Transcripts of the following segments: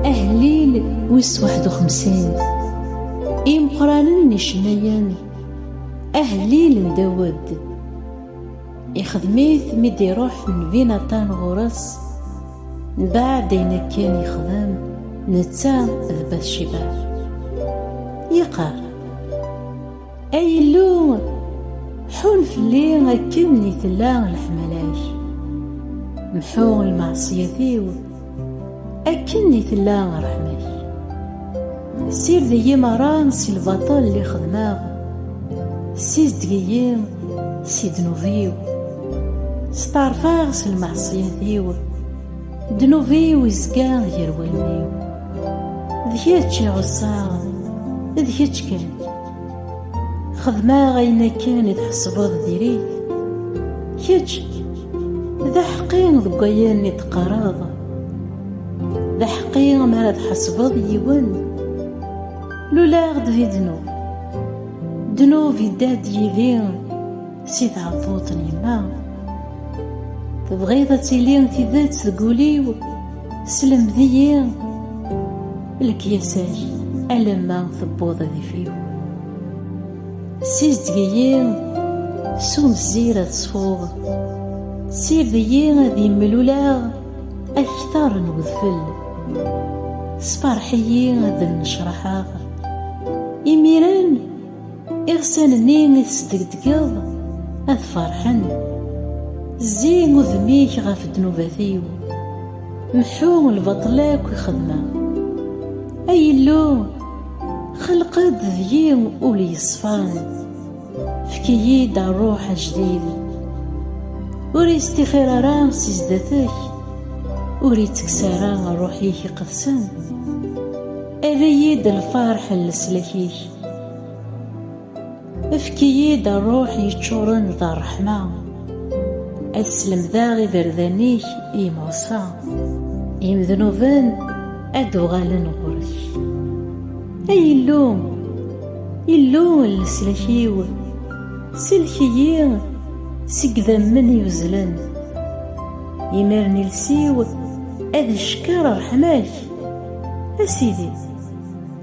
أهليل ويس 51 إمقرانن نشنيان أهليل نداود يخدميث ميد يروح نبينا طان غرس بعد أين كان يخدم نتا ذبات شباب يقال أيلو حون فلي أكني ثلا الحملاش محو المعصية ذيو أكني ثلا رحماش سير ذي مران سي البطل اللي خدماغ سيز دقيقين سي دنوفيو ستارفاغ سي المعصية ذيو دنوفيو يزقان غير والميو ذياتشي غصاغ ذياتش كان خدماغ أين كان يتحسبوض ديريت كيتش ذا حقين ذقيان يتقراض ذا حقين ما تحسبوض يون لولا غد في دنوف يداد يلين سي تعطوط نيما تبغيض تيلين في ذات تقوليو سلم ذيين لك يساج ألما ثبوض ذي فيو سيز دقيين سوم الزيرة تصفوغ سير ذيين ذي ملولا أكثر نوذفل سفرحيين ذي نشرحاغ إميران إغسان نين يتصدقدقض أذ فرحن زين وذميك غاف دنوباثيو محو البطلاك ويخدمه أي اللون خلقت ذيين أولي يصفان فكييد الروح جديد وري استخير رام سيزداتك وري تكسارا روحيك قدسن أريد الفرح لسلكيك افكييد الروح يتشورن ذا الرحمة أسلم ذاغي بردانيك إيموصا إمذنوبان أدوغالن غرش أي اللوم لسلكيو سلكيين سيقذا من يوزلن يمرني لسيو أذ شكار رحماك أسيدي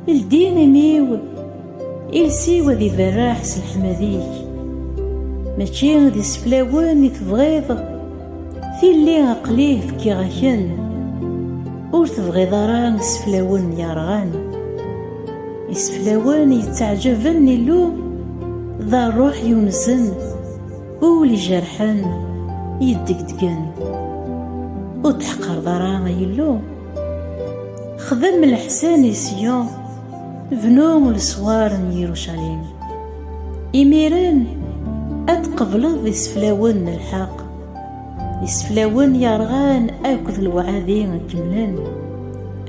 الدين ميو إلسيو ذي براح سلحمديك ماشي ذي سفلاوان تبغيض في اللي عقليه فكي غاكن ور تبغيض راه سفلاوان يرغان يسفلاوان يتعجبن اللو ذا الروح يونسن ولي جرحن يدقدقن وتحقر ضرا يلو خدم الحسان يسيون بنوم السوار يروشاليم إميران أتقبلض يسفلاون الحق يسفلاون يرغان أكذ الوعاذين كملن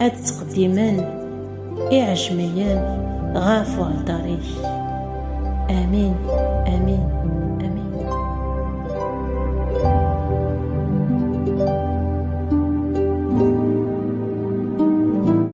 أتقدمان إعجميان غافو على الطريق آمين آمين آمين.